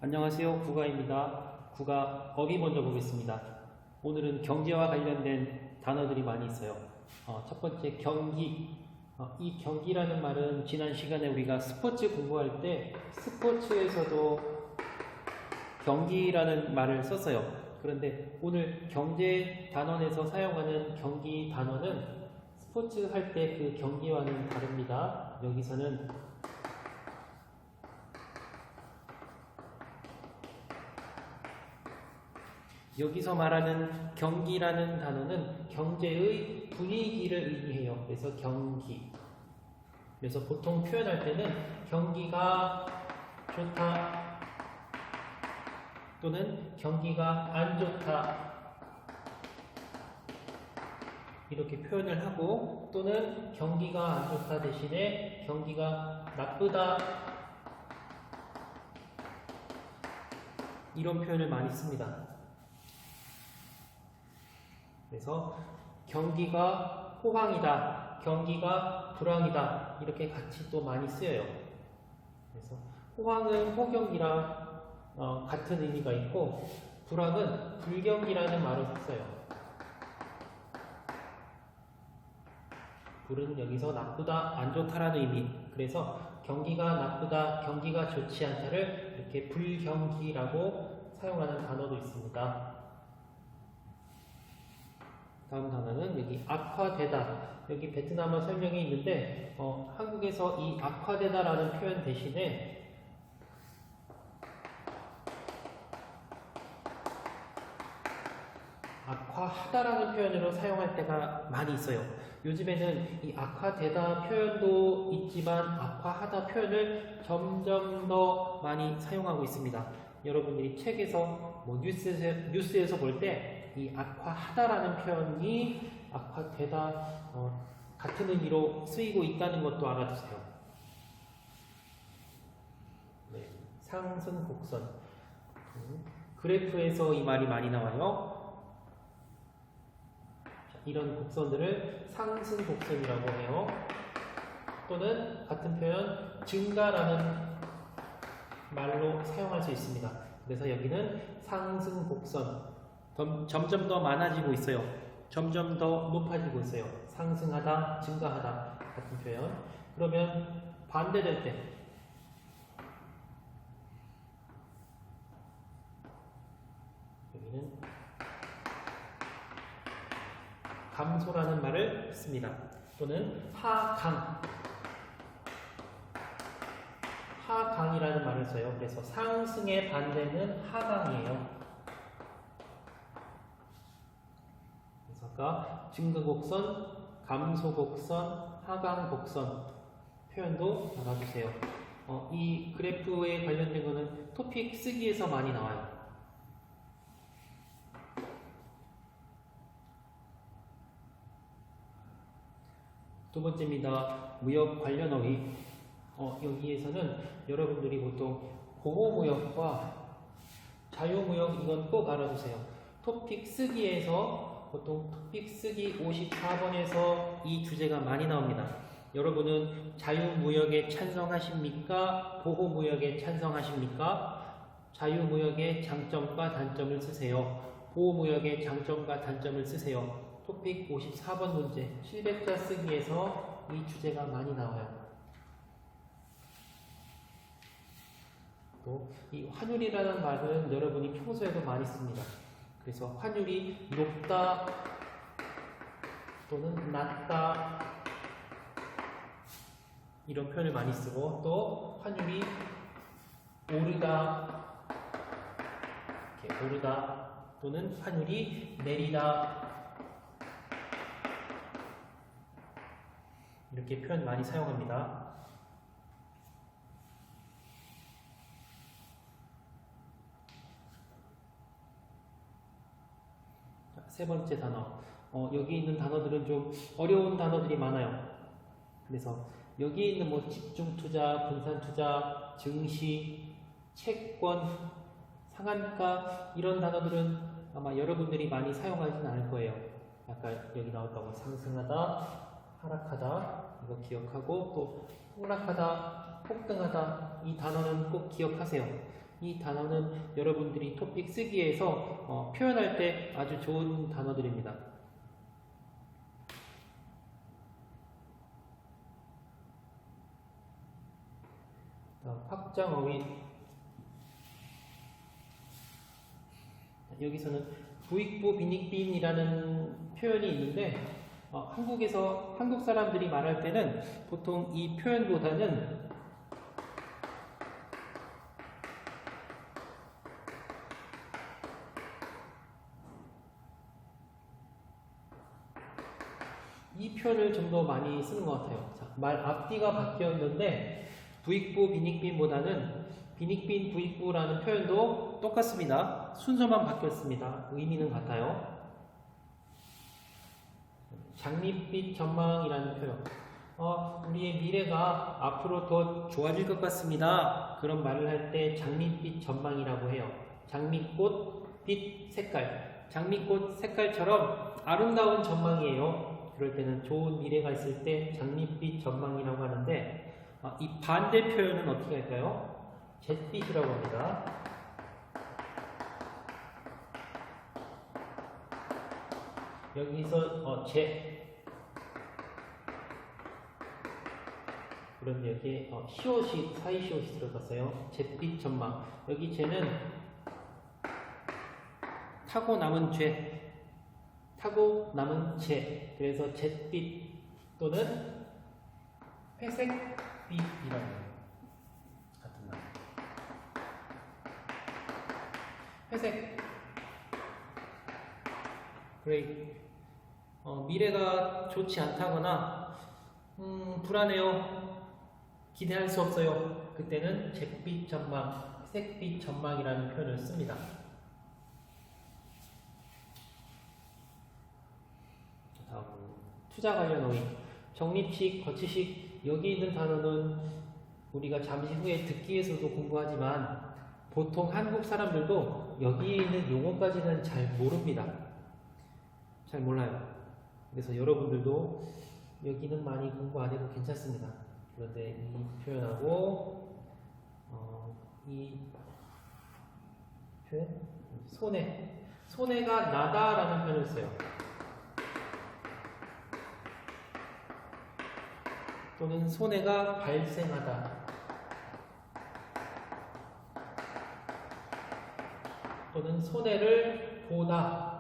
안녕하세요. 국어입니다. 국어 어휘 먼저 보겠습니다. 오늘은 경제와 관련된 단어들이 많이 있어요. 첫 번째 경기. 이 경기라는 말은 지난 시간에 우리가 스포츠 공부할 때 스포츠에서도 경기라는 말을 썼어요. 그런데 오늘 경제 단원에서 사용하는 경기 단어는 스포츠 할 때 그 경기와는 다릅니다. 여기서 말하는 경기라는 단어는 경제의 분위기를 의미해요. 그래서 경기. 그래서 보통 표현할 때는 경기가 좋다 또는 경기가 안 좋다 이렇게 표현을 하고, 또는 경기가 안 좋다 대신에 경기가 나쁘다 이런 표현을 많이 씁니다. 그래서 경기가 호황이다, 경기가 불황이다 이렇게 같이 또 많이 쓰여요. 그래서 호황은 호경이랑 같은 의미가 있고, 불황은 불경이라는 말을 썼어요. 불은 여기서 나쁘다, 안 좋다라는 의미. 그래서 경기가 나쁘다, 경기가 좋지 않다를 이렇게 불경기라고 사용하는 단어도 있습니다. 다음 단어는 여기 악화되다. 여기 베트남어 설명이 있는데 한국에서 이 악화되다라는 표현 대신에 악화하다라는 표현으로 사용할 때가 많이 있어요. 요즘에는 이 악화되다 표현도 있지만 악화하다 표현을 점점 더 많이 사용하고 있습니다. 여러분들이 책에서 뉴스에서 볼 때 이 악화하다라는 표현이 악화되다 같은 의미로 쓰이고 있다는 것도 알아두세요. 네, 상승 곡선. 그래프에서 이 말이 많이 나와요. 이런 곡선들을 상승 곡선이라고 해요. 또는 같은 표현 증가라는 말로 사용할 수 있습니다. 그래서 여기는 상승 곡선, 점점 더 많아지고 있어요. 점점 더 높아지고 있어요. 상승하다, 증가하다 같은 표현. 그러면 반대될 때 여기는 감소라는 말을 씁니다. 또는 하강이라는 말을 써요. 그래서 상승의 반대는 하강이에요. 그래서 아까 증가곡선, 감소곡선, 하강곡선 표현도 알아주세요. 이 그래프에 관련된 거는 토픽 쓰기에서 많이 나와요. 두 번째입니다. 무역 관련 어휘. 여기에서는 여러분들이 보통 보호무역과 자유무역 이건 꼭 알아두세요. 토픽 쓰기에서 보통 토픽 쓰기 54번에서 이 주제가 많이 나옵니다. 여러분은 자유무역에 찬성하십니까? 보호무역에 찬성하십니까? 자유무역의 장점과 단점을 쓰세요. 보호무역의 장점과 단점을 쓰세요. 토픽 54번 문제, 실백자 쓰기에서 이 주제가 많이 나와요. 또 이 환율이라는 말은 여러분이 평소에도 많이 씁니다. 그래서 환율이 높다 또는 낮다 이런 표현을 많이 쓰고, 또 환율이 오르다 이렇게 오르다 또는 환율이 내리다 이렇게 표현 많이 사용합니다. 세 번째 단어. 여기 있는 단어들은 좀 어려운 단어들이 많아요. 그래서 여기 있는 집중투자, 분산투자, 증시, 채권, 상한가 이런 단어들은 아마 여러분들이 많이 사용하지는 않을 거예요. 아까 여기 나왔다고 상승하다, 하락하다 이거 기억하고, 또 폭락하다, 폭등하다 이 단어는 꼭 기억하세요. 이 단어는 여러분들이 토픽 쓰기에서 표현할 때 아주 좋은 단어들입니다. 확장 어휘. 여기서는 부익부 빈익빈이라는 표현이 있는데 한국 사람들이 말할 때는 보통 이 표현보다는 이 표현을 좀 더 많이 쓰는 것 같아요. 자, 말 앞뒤가 바뀌었는데 부익부 빈익빈보다는 빈익빈 부익부라는 표현도 똑같습니다. 순서만 바뀌었습니다. 의미는 같아요. 장밋빛 전망이라는 표현. 우리의 미래가 앞으로 더 좋아질 것 같습니다. 그런 말을 할 때 장밋빛 전망이라고 해요. 장밋꽃, 빛, 색깔. 장밋꽃 색깔처럼 아름다운 전망이에요. 그럴 때는 좋은 미래가 있을 때 장밋빛 전망이라고 하는데 이 반대 표현은 어떻게 할까요? 잿빛이라고 합니다. 여기서 그런데 여기에 시옷이 사이 시옷이 들어갔어요. 잿빛 전망. 여기 잿는 타고 남은 잿. 그래서 잿빛 또는 회색빛이라는 같은 말. 회색. 그레이. 미래가 좋지 않다거나 불안해요. 기대할 수 없어요. 그때는 잿빛 전망, 색빛 전망이라는 표현을 씁니다. 다음 투자 관련 어휘. 적립식, 거치식. 여기 있는 단어는 우리가 잠시 후에 듣기에서도 공부하지만 보통 한국 사람들도 여기 있는 용어까지는 잘 모릅니다. 잘 몰라요. 그래서 여러분들도 여기는 많이 공부 안 해도 괜찮습니다. 그런데 이 표현하고 이 표현? 손해가 나다라는 표현을 써요. 또는 손해가 발생하다. 또는 손해를 보다.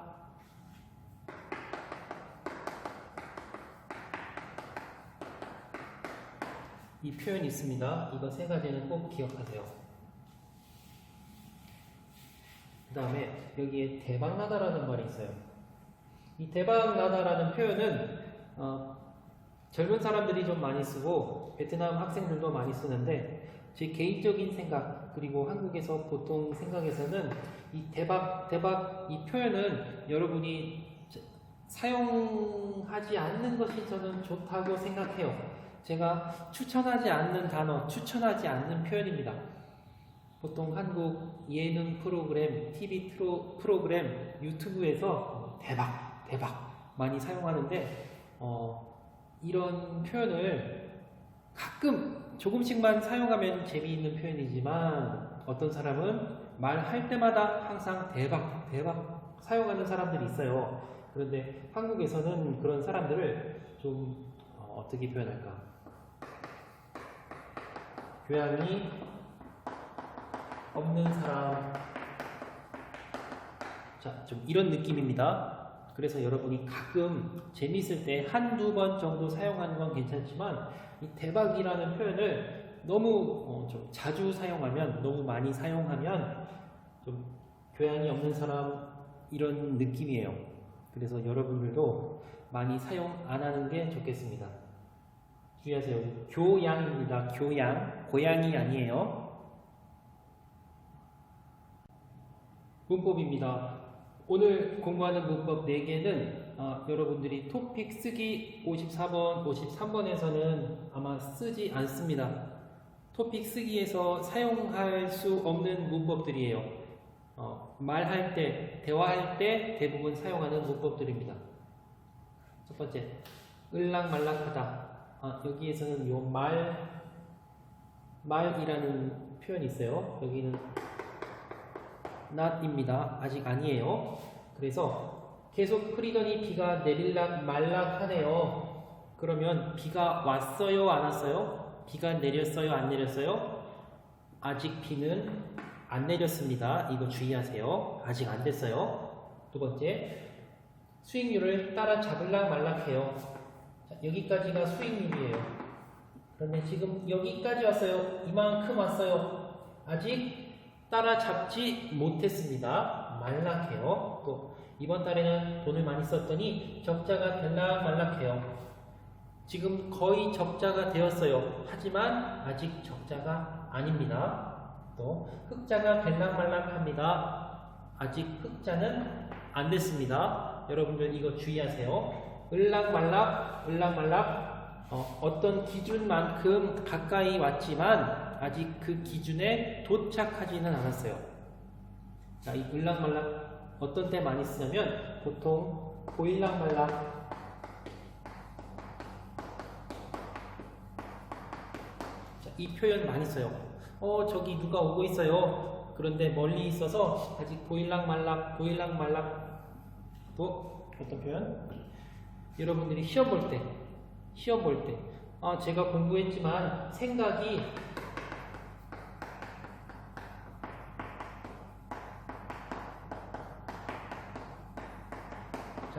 이 표현이 있습니다. 이거 세 가지는 꼭 기억하세요. 그 다음에 여기에 대박나다라는 말이 있어요. 이 대박나다라는 표현은 젊은 사람들이 좀 많이 쓰고 베트남 학생들도 많이 쓰는데 제 개인적인 생각 그리고 한국에서 보통 생각에서는 이 대박 이 표현은 여러분이 사용하지 않는 것이 저는 좋다고 생각해요. 제가 추천하지 않는 단어, 추천하지 않는 표현입니다. 보통 한국 예능 프로그램, TV 프로그램, 유튜브에서 대박 많이 사용하는데 이런 표현을 가끔 조금씩만 사용하면 재미있는 표현이지만 어떤 사람은 말할 때마다 항상 대박 사용하는 사람들이 있어요. 그런데 한국에서는 그런 사람들을 좀 어떻게 표현할까? 교양이 없는 사람. 자, 좀 이런 느낌입니다. 그래서 여러분이 가끔 재밌을 때 한두 번 정도 사용하는 건 괜찮지만 이 대박이라는 표현을 너무 좀 자주 사용하면, 너무 많이 사용하면 좀 교양이 없는 사람 이런 느낌이에요. 그래서 여러분들도 많이 사용 안 하는 게 좋겠습니다. 주의하세요. 교양입니다. 교양. 고양이 아니에요. 문법입니다. 오늘 공부하는 문법 4개는 여러분들이 토픽 쓰기 54번, 53번에서는 아마 쓰지 않습니다. 토픽 쓰기에서 사용할 수 없는 문법들이에요. 말할 때, 대화할 때 대부분 사용하는 문법들입니다. 첫 번째, 을락말락하다. 여기에서는 요 말이라는 표현이 있어요. 여기는 not입니다. 아직 아니에요. 그래서 계속 흐리더니 비가 내릴락 말락 하네요. 그러면 비가 왔어요? 안 왔어요? 비가 내렸어요? 안 내렸어요? 아직 비는 안 내렸습니다. 이거 주의하세요. 아직 안 됐어요. 두 번째, 수익률을 따라잡을락 말락 해요. 자, 여기까지가 수익률이에요. 그런데 지금 여기까지 왔어요. 이만큼 왔어요. 아직 따라잡지 못했습니다. 말락해요. 또 이번 달에는 돈을 많이 썼더니 적자가 될락 말락해요. 지금 거의 적자가 되었어요. 하지만 아직 적자가 아닙니다. 또 흑자가 될락말락합니다. 아직 흑자는 안 됐습니다. 여러분들 이거 주의하세요. 을락말락, 을락말락 어떤 기준만큼 가까이 왔지만 아직 그 기준에 도착하지는 않았어요. 자, 이 을락말락 어떤 때 많이 쓰냐면 보통 보일락말락 이 표현 많이 써요. 저기 누가 오고 있어요. 그런데 멀리 있어서 아직 보일락말락, 보일락말락. 또 어떤 표현? 여러분들이 시험 볼 때, 제가 공부했지만 생각이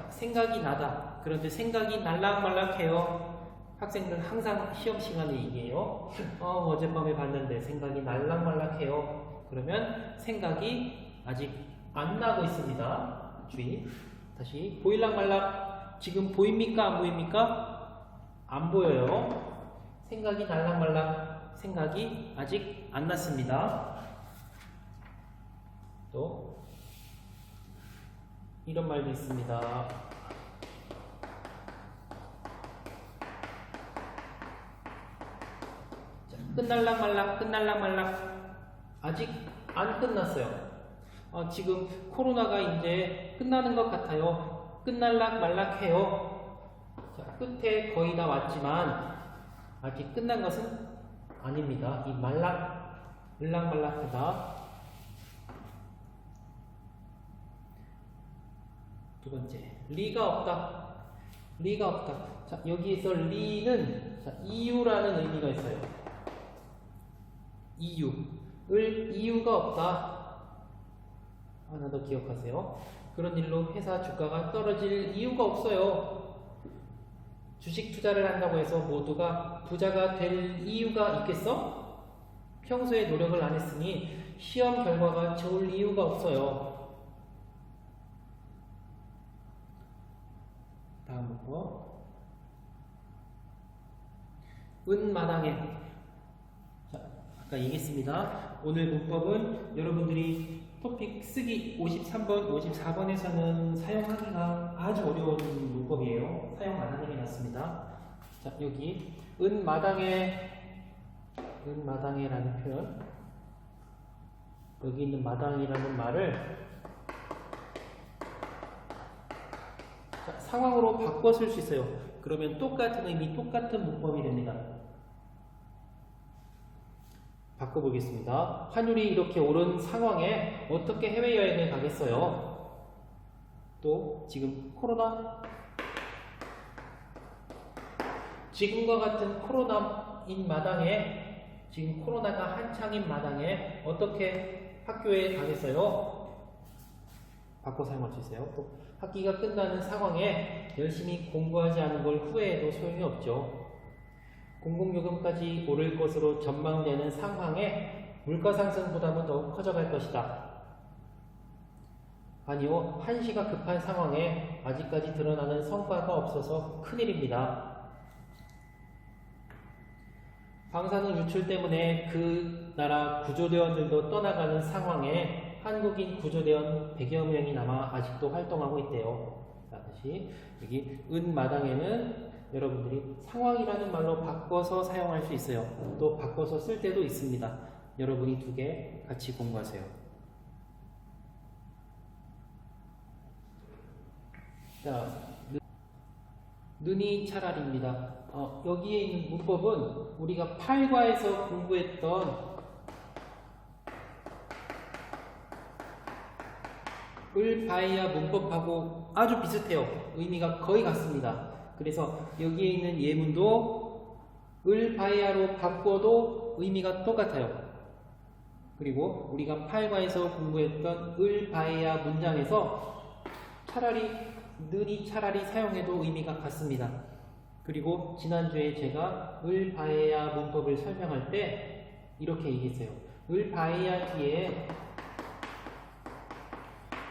생각이 나다. 그런데 생각이 날락말락해요. 학생들 항상 시험 시간에 얘기해요. 어젯밤에 봤는데 생각이 날락말락해요. 그러면 생각이 아직 안 나고 있습니다. 주의. 다시 보일락말락. 지금 보입니까? 안 보입니까? 안 보여요. 생각이 날락말락. 생각이 아직 안 났습니다. 또 이런 말도 있습니다. 끝날락말락, 끝날락말락. 아직 안 끝났어요. 지금 코로나가 이제 끝나는 것 같아요. 끝날락말락해요. 자, 끝에 거의 다 왔지만 아직 끝난 것은 아닙니다. 이 말락, 을락말락하다. 두 번째, 리가 없다. 리가 없다. 자, 여기에서 리는 이유라는 의미가 있어요. 이유가 없다. 하나 더 기억하세요. 그런 일로 회사 주가가 떨어질 이유가 없어요. 주식 투자를 한다고 해서 모두가 부자가 될 이유가 있겠어? 평소에 노력을 안 했으니 시험 결과가 좋을 이유가 없어요. 다음 문법. 은마당에. 자, 아까 얘기했습니다. 오늘 문법은 여러분들이 토픽 쓰기 53번, 54번에서는 사용하기가 아주 어려운 문법이에요. 사용 안 하는 게 낫습니다. 자, 여기 은마당에라는 표현. 여기 있는 마당이라는 말을 상황으로 바꿔 쓸 수 있어요. 그러면 똑같은 의미, 똑같은 문법이 됩니다. 바꿔보겠습니다. 환율이 이렇게 오른 상황에 어떻게 해외여행을 가겠어요? 또 지금 코로나? 지금과 같은 코로나인 마당에, 지금 코로나가 한창인 마당에 어떻게 학교에 가겠어요? 바꿔 사용할 수 있어요. 또 학기가 끝나는 상황에 열심히 공부하지 않은 걸 후회해도 소용이 없죠. 공공요금까지 오를 것으로 전망되는 상황에 물가 상승 부담은 더욱 커져갈 것이다. 아니요, 한시가 급한 상황에 아직까지 드러나는 성과가 없어서 큰일입니다. 방사능 유출 때문에 그 나라 구조대원들도 떠나가는 상황에 한국인 구조대원 100여 명이 남아 아직도 활동하고 있대요. 자, 다시 여기 은마당에는 여러분들이 상황이라는 말로 바꿔서 사용할 수 있어요. 또 바꿔서 쓸 때도 있습니다. 여러분이 두 개 같이 공부하세요. 자, 눈이 차라리입니다. 여기에 있는 문법은 우리가 8과에서 공부했던 을바에야 문법하고 아주 비슷해요. 의미가 거의 같습니다. 그래서 여기에 있는 예문도 을바에야로 바꿔도 의미가 똑같아요. 그리고 우리가 8과에서 공부했던 을바에야 문장에서 차라리 는이 차라리 사용해도 의미가 같습니다. 그리고 지난주에 제가 을바에야 문법을 설명할 때 이렇게 얘기했어요. 을바에야 뒤에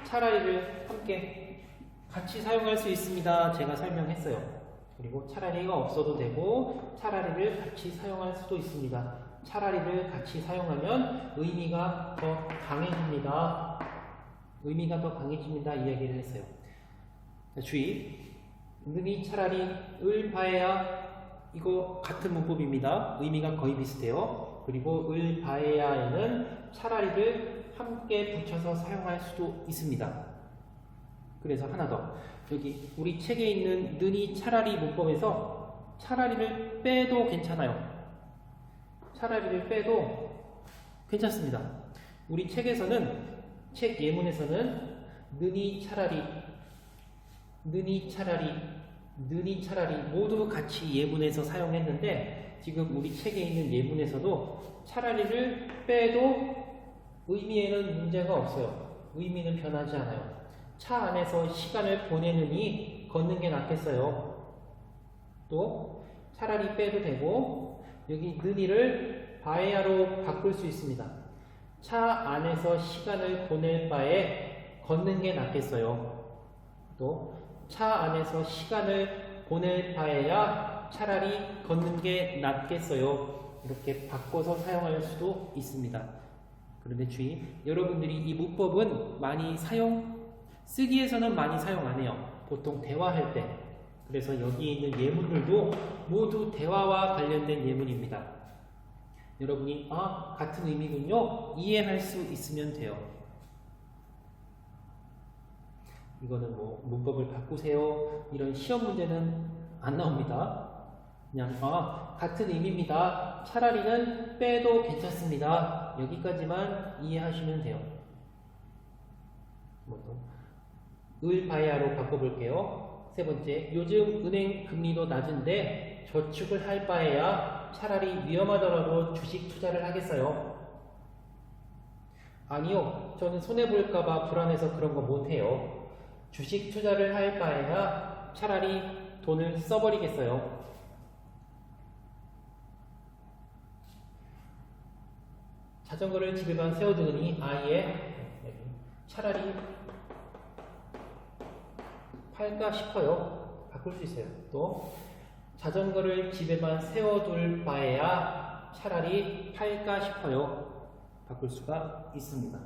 차라리를 함께 같이 사용할 수 있습니다. 제가 설명했어요. 그리고 차라리가 없어도 되고 차라리를 같이 사용할 수도 있습니다. 차라리를 같이 사용하면 의미가 더 강해집니다. 의미가 더 강해집니다. 이야기를 했어요. 자, 주의. 능이 차라리 을바에야 이거 같은 문법입니다. 의미가 거의 비슷해요. 그리고 을바에야에는 차라리를 함께 붙여서 사용할 수도 있습니다. 그래서 하나 더. 여기 우리 책에 있는 능이 차라리 문법에서 차라리를 빼도 괜찮아요. 차라리를 빼도 괜찮습니다. 우리 책에서는 책 예문에서는 능이 차라리, 능이 차라리, 능이 차라리 모두 같이 예문에서 사용했는데 지금 우리 책에 있는 예문에서도 차라리를 빼도 의미에는 문제가 없어요. 의미는 변하지 않아요. 차 안에서 시간을 보내느니 걷는 게 낫겠어요. 또 차라리 빼도 되고 여기 느니를 바에야로 바꿀 수 있습니다. 차 안에서 시간을 보낼 바에 걷는 게 낫겠어요. 또 차 안에서 시간을 보낼 바에야 차라리 걷는 게 낫겠어요. 이렇게 바꿔서 사용할 수도 있습니다. 그런데 주의, 여러분들이 이 문법은 많이 쓰기에서는 많이 사용 안 해요. 보통 대화할 때. 그래서 여기 있는 예문들도 모두 대화와 관련된 예문입니다. 여러분이 같은 의미군요. 이해할 수 있으면 돼요. 이거는 뭐 문법을 바꾸세요. 이런 시험 문제는 안 나옵니다. 그냥 같은 의미입니다. 차라리는 빼도 괜찮습니다. 여기까지만 이해하시면 돼요. 을바에야로 바꿔볼게요. 세 번째, 요즘 은행 금리도 낮은데 저축을 할 바에야 차라리 위험하더라도 주식 투자를 하겠어요. 아니요, 저는 손해볼까봐 불안해서 그런 거 못해요. 주식 투자를 할 바에야 차라리 돈을 써버리겠어요. 자전거를 집에만 세워두느니 차라리 팔까 싶어요. 바꿀 수 있어요. 또 자전거를 집에만 세워둘 바에야 차라리 팔까 싶어요. 바꿀 수가 있습니다.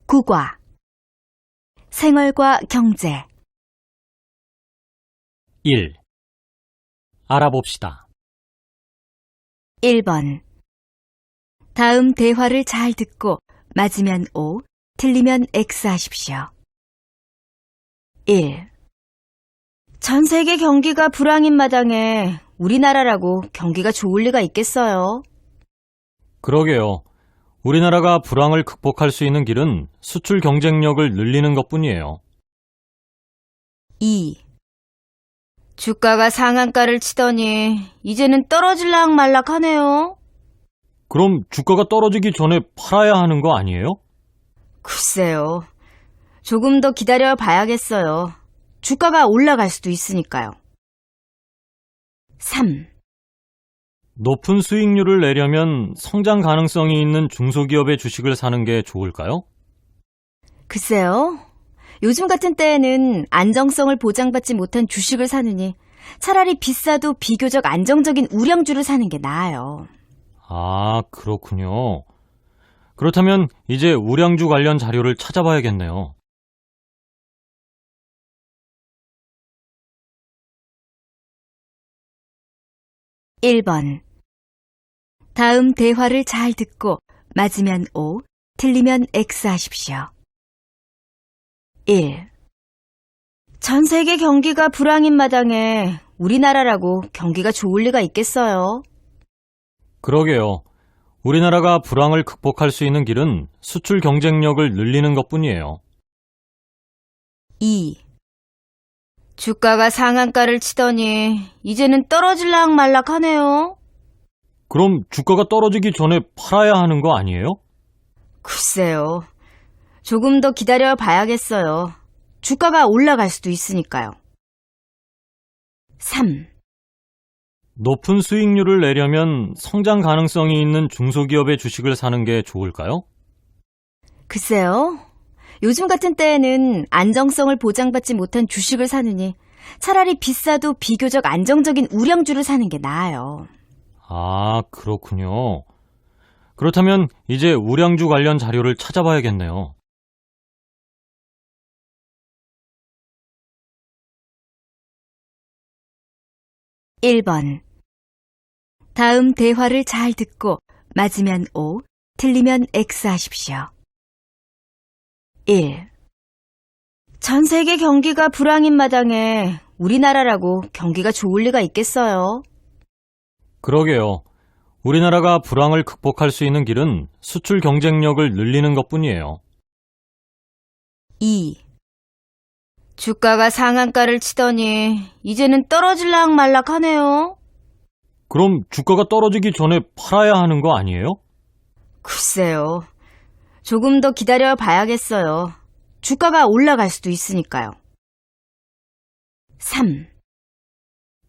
국어 생활과 경제 1. 알아봅시다. 1번 다음 대화를 잘 듣고 맞으면 O, 틀리면 X 하십시오. 1. 전 세계 경기가 불황인 마당에 우리나라라고 경기가 좋을 리가 있겠어요? 그러게요. 우리나라가 불황을 극복할 수 있는 길은 수출 경쟁력을 늘리는 것뿐이에요. 2. 주가가 상한가를 치더니 이제는 떨어질락 말락 하네요. 그럼 주가가 떨어지기 전에 팔아야 하는 거 아니에요? 글쎄요. 조금 더 기다려 봐야겠어요. 주가가 올라갈 수도 있으니까요. 3. 높은 수익률을 내려면 성장 가능성이 있는 중소기업의 주식을 사는 게 좋을까요? 글쎄요. 요즘 같은 때에는 안정성을 보장받지 못한 주식을 사느니 차라리 비싸도 비교적 안정적인 우량주를 사는 게 나아요. 아, 그렇군요. 그렇다면 이제 우량주 관련 자료를 찾아봐야겠네요. 1번 다음 대화를 잘 듣고 맞으면 O, 틀리면 X 하십시오. 1. 전 세계 경기가 불황인 마당에 우리나라라고 경기가 좋을 리가 있겠어요? 그러게요. 우리나라가 불황을 극복할 수 있는 길은 수출 경쟁력을 늘리는 것뿐이에요. 2. 주가가 상한가를 치더니 이제는 떨어질락 말락 하네요. 그럼 주가가 떨어지기 전에 팔아야 하는 거 아니에요? 글쎄요. 조금 더 기다려 봐야겠어요. 주가가 올라갈 수도 있으니까요. 3. 높은 수익률을 내려면 성장 가능성이 있는 중소기업의 주식을 사는 게 좋을까요? 글쎄요. 요즘 같은 때에는 안정성을 보장받지 못한 주식을 사느니 차라리 비싸도 비교적 안정적인 우량주를 사는 게 나아요. 아, 그렇군요. 그렇다면 이제 우량주 관련 자료를 찾아봐야겠네요. (1번) 다음 대화를 잘 듣고 맞으면 O, 틀리면 X 하십시오. 1. 전 세계 경기가 불황인 마당에 우리나라라고 경기가 좋을 리가 있겠어요? 그러게요. 우리나라가 불황을 극복할 수 있는 길은 수출 경쟁력을 늘리는 것뿐이에요. 2. 주가가 상한가를 치더니 이제는 떨어질락 말락 하네요. 그럼 주가가 떨어지기 전에 팔아야 하는 거 아니에요? 글쎄요. 조금 더 기다려 봐야겠어요. 주가가 올라갈 수도 있으니까요. 3.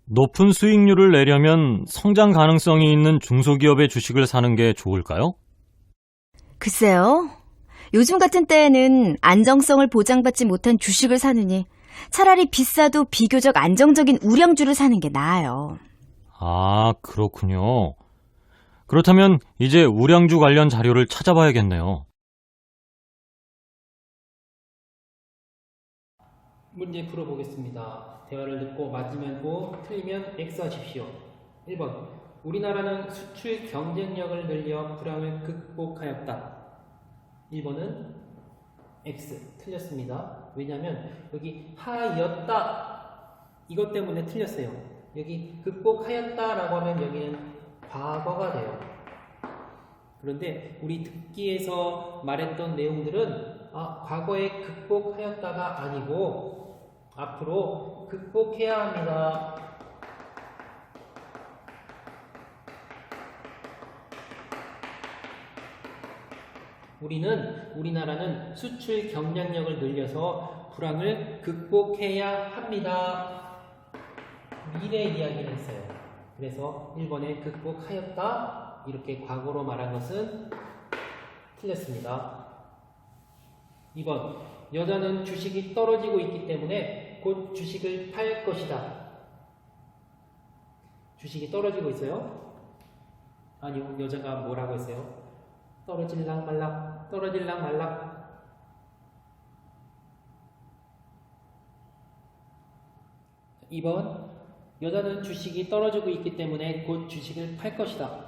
높은 수익률을 내려면 성장 가능성이 있는 중소기업의 주식을 사는 게 좋을까요? 글쎄요. 요즘 같은 때에는 안정성을 보장받지 못한 주식을 사느니 차라리 비싸도 비교적 안정적인 우량주를 사는 게 나아요. 아, 그렇군요. 그렇다면 이제 우량주 관련 자료를 찾아봐야겠네요. 문제 풀어보겠습니다. 대화를 듣고 맞으면 O, 틀리면 X 하십시오. 1번. 우리나라는 수출 경쟁력을 늘려 불황을 극복하였다. 1번은 X. 틀렸습니다. 왜냐하면 여기 하였다. 이것 때문에 틀렸어요. 여기 극복하였다라고 하면 여기는 과거가 돼요. 그런데 우리 듣기에서 말했던 내용들은 과거에 극복하였다가 아니고 앞으로 극복해야 합니다. 우리나라는 수출 경쟁력을 늘려서 불황을 극복해야 합니다. 미래 이야기를 했어요. 그래서 1번에 극복하였다 이렇게 과거로 말한 것은 틀렸습니다. 2번 여자는 주식이 떨어지고 있기 때문에 곧 주식을 팔 것이다. 주식이 떨어지고 있어요? 아니요. 여자가 뭐라고 했어요? 떨어질랑 말락, 떨어질랑 말락. 자, 2번 여자는 주식이 떨어지고 있기 때문에 곧 주식을 팔 것이다.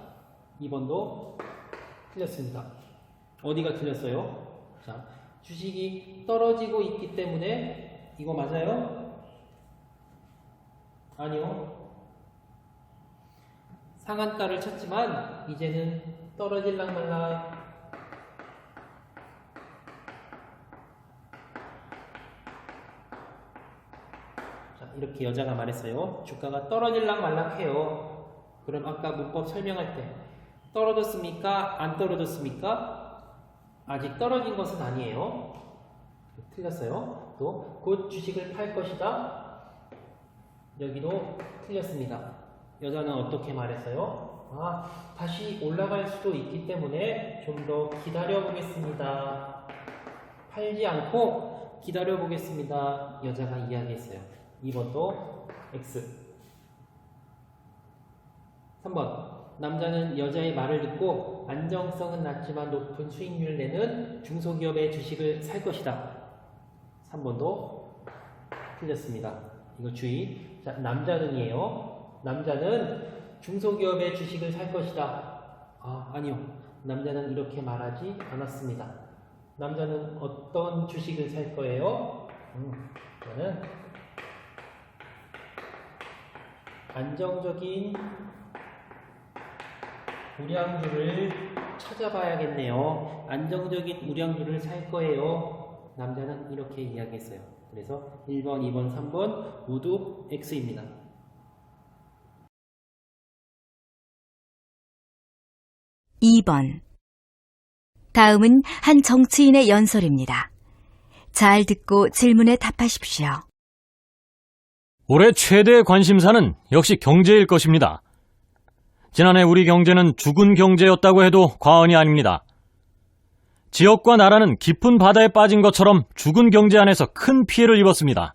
2번도 틀렸습니다. 어디가 틀렸어요? 자, 주식이 떨어지고 있기 때문에 이거 맞아요? 아니요. 상한가를 쳤지만 이제는 떨어질랑 말락. 자, 이렇게 여자가 말했어요. 주가가 떨어질랑 말락해요. 그럼 아까 문법 설명할 때 떨어졌습니까? 안 떨어졌습니까? 아직 떨어진 것은 아니에요. 틀렸어요. 또 곧 주식을 팔 것이다. 여기도 틀렸습니다. 여자는 어떻게 말했어요? 다시 올라갈 수도 있기 때문에 좀 더 기다려 보겠습니다. 팔지 않고 기다려 보겠습니다. 여자가 이야기했어요. 2번도 X. 3번 남자는 여자의 말을 듣고 안정성은 낮지만 높은 수익률을 내는 중소기업의 주식을 살 것이다. 3번도 틀렸습니다. 이거 주의. 자, 남자는이에요. 남자는 중소기업의 주식을 살 것이다. 아니요. 남자는 이렇게 말하지 않았습니다. 남자는 어떤 주식을 살 거예요? 이거는 안정적인 우량주를 찾아봐야겠네요. 안정적인 우량주를 살 거예요. 남자는 이렇게 이야기했어요. 그래서 1번, 2번, 3번 모두 X입니다. 2번. 다음은 한 정치인의 연설입니다. 잘 듣고 질문에 답하십시오. 올해 최대 관심사는 역시 경제일 것입니다. 지난해 우리 경제는 죽은 경제였다고 해도 과언이 아닙니다. 지역과 나라는 깊은 바다에 빠진 것처럼 죽은 경제 안에서 큰 피해를 입었습니다.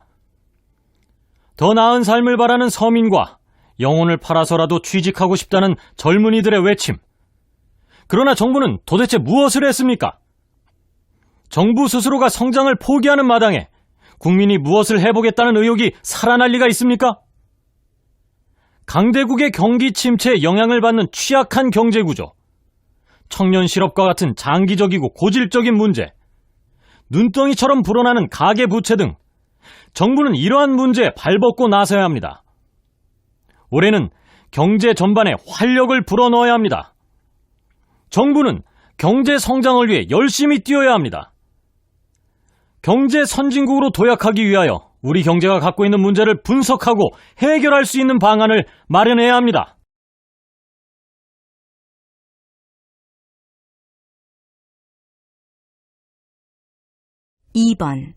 더 나은 삶을 바라는 서민과 영혼을 팔아서라도 취직하고 싶다는 젊은이들의 외침. 그러나 정부는 도대체 무엇을 했습니까? 정부 스스로가 성장을 포기하는 마당에 국민이 무엇을 해보겠다는 의욕이 살아날 리가 있습니까? 강대국의 경기 침체에 영향을 받는 취약한 경제구조, 청년 실업과 같은 장기적이고 고질적인 문제, 눈덩이처럼 불어나는 가계부채 등 정부는 이러한 문제에 발벗고 나서야 합니다. 올해는 경제 전반에 활력을 불어넣어야 합니다. 정부는 경제 성장을 위해 열심히 뛰어야 합니다. 경제 선진국으로 도약하기 위하여 우리 경제가 갖고 있는 문제를 분석하고 해결할 수 있는 방안을 마련해야 합니다. (2번)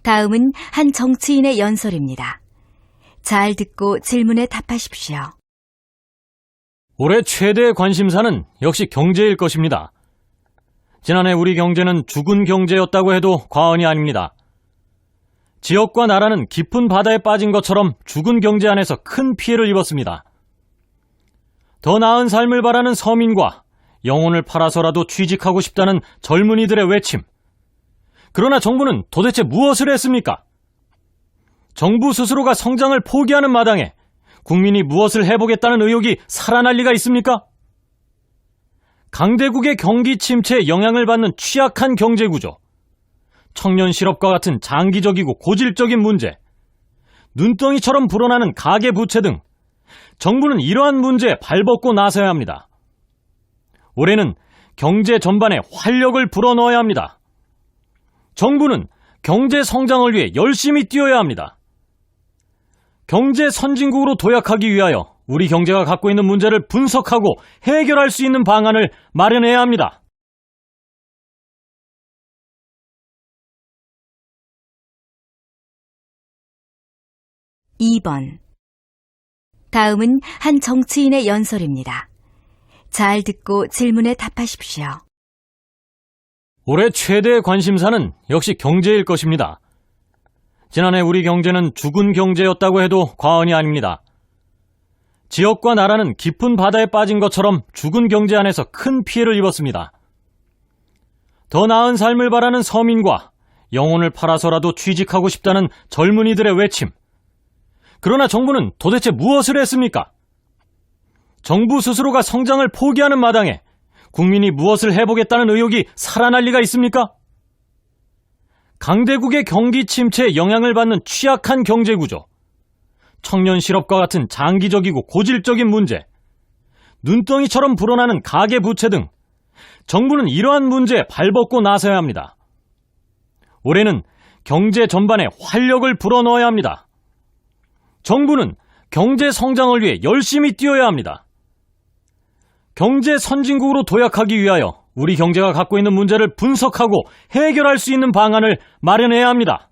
다음은 한 정치인의 연설입니다. 잘 듣고 질문에 답하십시오. 올해 최대 관심사는 역시 경제일 것입니다. 지난해 우리 경제는 죽은 경제였다고 해도 과언이 아닙니다. 지역과 나라는 깊은 바다에 빠진 것처럼 죽은 경제 안에서 큰 피해를 입었습니다. 더 나은 삶을 바라는 서민과 영혼을 팔아서라도 취직하고 싶다는 젊은이들의 외침. 그러나 정부는 도대체 무엇을 했습니까? 정부 스스로가 성장을 포기하는 마당에 국민이 무엇을 해보겠다는 의욕이 살아날 리가 있습니까? 강대국의 경기 침체에 영향을 받는 취약한 경제구조, 청년 실업과 같은 장기적이고 고질적인 문제, 눈덩이처럼 불어나는 가계부채 등 정부는 이러한 문제에 발벗고 나서야 합니다. 올해는 경제 전반에 활력을 불어넣어야 합니다. 정부는 경제 성장을 위해 열심히 뛰어야 합니다. 경제 선진국으로 도약하기 위하여 우리 경제가 갖고 있는 문제를 분석하고 해결할 수 있는 방안을 마련해야 합니다. (2번) 다음은 한 정치인의 연설입니다. 잘 듣고 질문에 답하십시오. 올해 최대 관심사는 역시 경제일 것입니다. 지난해 우리 경제는 죽은 경제였다고 해도 과언이 아닙니다. 지역과 나라는 깊은 바다에 빠진 것처럼 죽은 경제 안에서 큰 피해를 입었습니다. 더 나은 삶을 바라는 서민과 영혼을 팔아서라도 취직하고 싶다는 젊은이들의 외침. 그러나 정부는 도대체 무엇을 했습니까? 정부 스스로가 성장을 포기하는 마당에 국민이 무엇을 해보겠다는 의욕이 살아날 리가 있습니까? 강대국의 경기 침체에 영향을 받는 취약한 경제구조, 청년 실업과 같은 장기적이고 고질적인 문제, 눈덩이처럼 불어나는 가계부채 등 정부는 이러한 문제에 발벗고 나서야 합니다. 올해는 경제 전반에 활력을 불어넣어야 합니다. 정부는 경제 성장을 위해 열심히 뛰어야 합니다. 경제 선진국으로 도약하기 위하여 우리 경제가 갖고 있는 문제를 분석하고 해결할 수 있는 방안을 마련해야 합니다.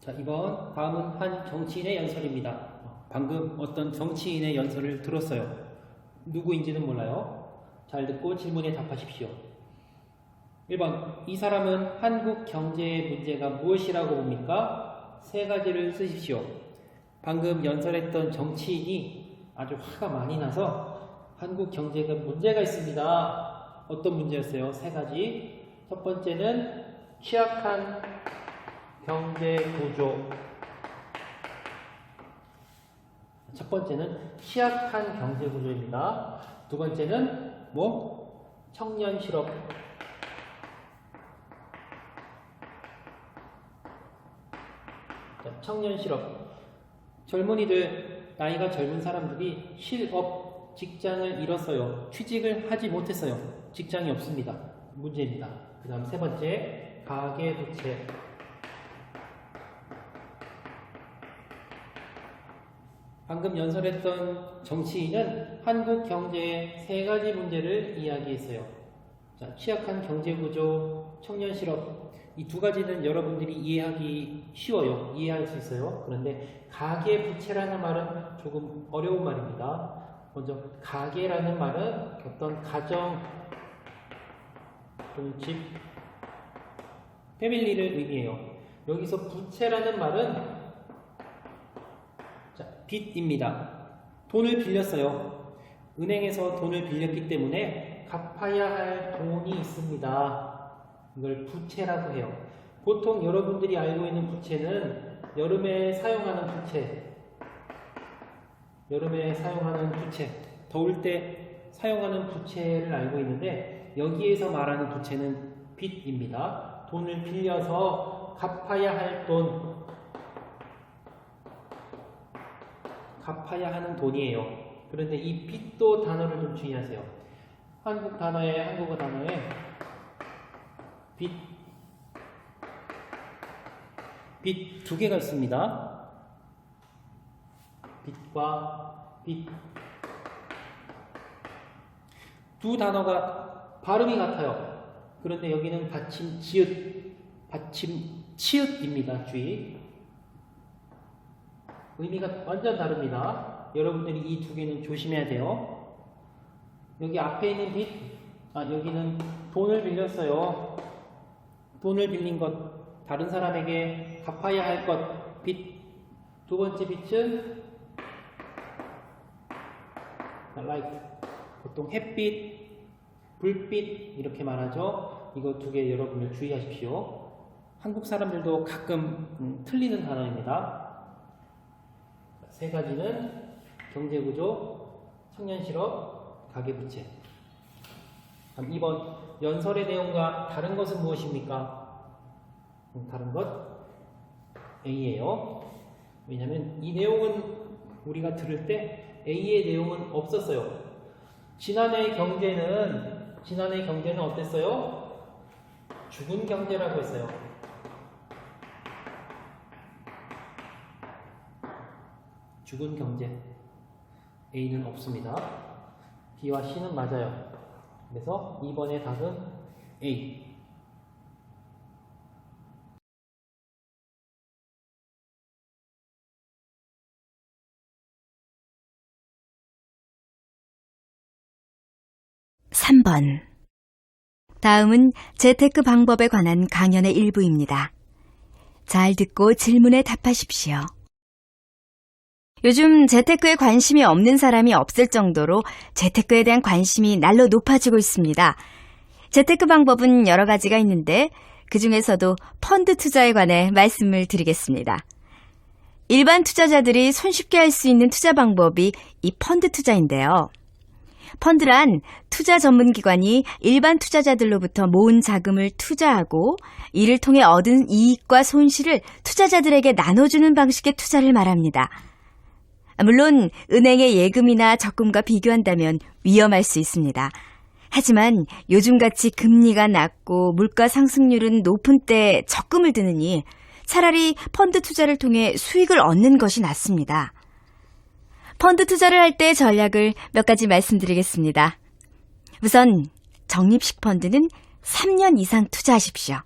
자, 이번 다음은 한 정치인의 연설입니다. 방금 어떤 정치인의 연설을 들었어요. 누구인지는 몰라요. 잘 듣고 질문에 답하십시오. 1번, 이 사람은 한국 경제의 문제가 무엇이라고 봅니까? 세 가지를 쓰십시오. 방금 연설했던 정치인이 아주 화가 많이 나서 한국 경제가 문제가 있습니다. 어떤 문제였어요? 세 가지. 첫 번째는 취약한 경제 구조. 첫 번째는 취약한 경제 구조입니다. 두 번째는 청년 실업. 청년 실업. 젊은이들, 나이가 젊은 사람들이 실업, 직장을 잃었어요. 취직을 하지 못했어요. 직장이 없습니다. 문제입니다. 그 다음 세 번째, 가계부채. 방금 연설했던 정치인은 한국 경제의 세 가지 문제를 이야기했어요. 자, 취약한 경제구조, 청년 실업, 이 두 가지는 여러분들이 이해하기 쉬워요. 이해할 수 있어요. 그런데 가계부채라는 말은 조금 어려운 말입니다. 먼저 가계라는 말은 어떤 가정 또는 집, 패밀리를 의미해요. 여기서 부채라는 말은 자, 빚입니다. 돈을 빌렸어요. 은행에서 돈을 빌렸기 때문에 갚아야 할 돈이 있습니다. 이걸 부채라고 해요. 보통 여러분들이 알고 있는 부채는 여름에 사용하는 부채, 더울 때 사용하는 부채를 알고 있는데 여기에서 말하는 부채는 빚입니다. 돈을 빌려서 갚아야 할 돈, 갚아야 하는 돈이에요. 그런데 이 빚도 단어를 좀 주의하세요. 한국어 단어에 빚 두 개가 있습니다. 빚과 빚. 두 단어가 발음이 같아요. 그런데 여기는 받침 지읒, 받침 치읒입니다. 주의. 의미가 완전 다릅니다. 여러분들이 이 두 개는 조심해야 돼요. 여기 앞에 있는 빚, 여기는 돈을 빌렸어요. 돈을 빌린 것, 다른 사람에게 갚아야 할 것, 빚. 두 번째 빚은 light. 보통 햇빛, 불빛 이렇게 말하죠. 이거 두 개 여러분들 주의하십시오. 한국 사람들도 가끔 틀리는 단어입니다. 세 가지는 경제구조, 청년실업, 가계부채. 2번 연설의 내용과 다른 것은 무엇입니까? 다른 것 A예요. 왜냐하면 이 내용은 우리가 들을 때 A의 내용은 없었어요. 지난해 경제는 어땠어요? 죽은 경제라고 했어요. 죽은 경제. A는 없습니다. B와 C는 맞아요. 그래서 2번의 답은 A. (3번) 다음은 재테크 방법에 관한 강연의 일부입니다. 잘 듣고 질문에 답하십시오. 요즘 재테크에 관심이 없는 사람이 없을 정도로 재테크에 대한 관심이 날로 높아지고 있습니다. 재테크 방법은 여러 가지가 있는데 그 중에서도 펀드 투자에 관해 말씀을 드리겠습니다. 일반 투자자들이 손쉽게 할 수 있는 투자 방법이 이 펀드 투자인데요. 펀드란 투자 전문기관이 일반 투자자들로부터 모은 자금을 투자하고 이를 통해 얻은 이익과 손실을 투자자들에게 나눠주는 방식의 투자를 말합니다. 물론 은행의 예금이나 적금과 비교한다면 위험할 수 있습니다. 하지만 요즘같이 금리가 낮고 물가 상승률은 높은 때에 적금을 드느니 차라리 펀드 투자를 통해 수익을 얻는 것이 낫습니다. 펀드 투자를 할 때 전략을 몇 가지 말씀드리겠습니다. 우선 적립식 펀드는 3년 이상 투자하십시오.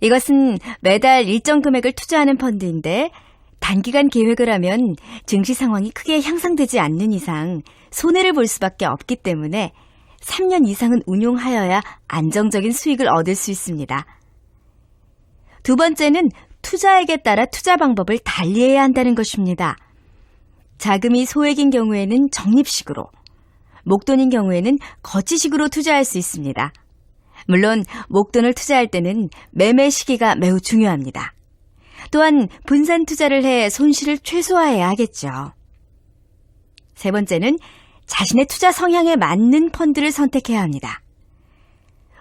이것은 매달 일정 금액을 투자하는 펀드인데 단기간 계획을 하면 증시 상황이 크게 향상되지 않는 이상 손해를 볼 수밖에 없기 때문에 3년 이상은 운용하여야 안정적인 수익을 얻을 수 있습니다. 두 번째는 투자액에 따라 투자 방법을 달리해야 한다는 것입니다. 자금이 소액인 경우에는 적립식으로, 목돈인 경우에는 거치식으로 투자할 수 있습니다. 물론 목돈을 투자할 때는 매매 시기가 매우 중요합니다. 또한 분산 투자를 해 손실을 최소화해야 하겠죠. 세 번째는 자신의 투자 성향에 맞는 펀드를 선택해야 합니다.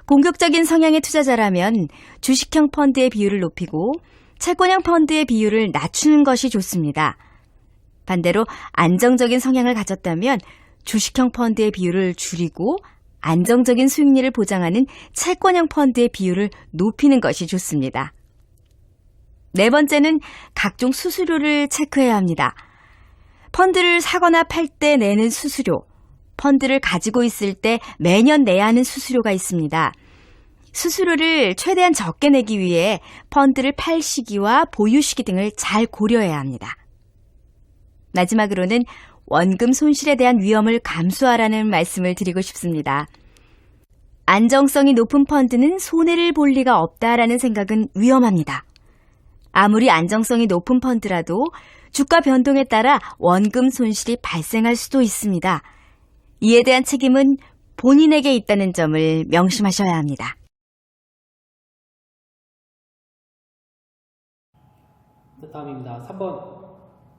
공격적인 성향의 투자자라면 주식형 펀드의 비율을 높이고 채권형 펀드의 비율을 낮추는 것이 좋습니다. 반대로 안정적인 성향을 가졌다면 주식형 펀드의 비율을 줄이고 안정적인 수익률을 보장하는 채권형 펀드의 비율을 높이는 것이 좋습니다. 네 번째는 각종 수수료를 체크해야 합니다. 펀드를 사거나 팔 때 내는 수수료, 펀드를 가지고 있을 때 매년 내야 하는 수수료가 있습니다. 수수료를 최대한 적게 내기 위해 펀드를 팔 시기와 보유 시기 등을 잘 고려해야 합니다. 마지막으로는 원금 손실에 대한 위험을 감수하라는 말씀을 드리고 싶습니다. 안정성이 높은 펀드는 손해를 볼 리가 없다라는 생각은 위험합니다. 아무리 안정성이 높은 펀드라도 주가 변동에 따라 원금 손실이 발생할 수도 있습니다. 이에 대한 책임은 본인에게 있다는 점을 명심하셔야 합니다. 다음입니다. 3번.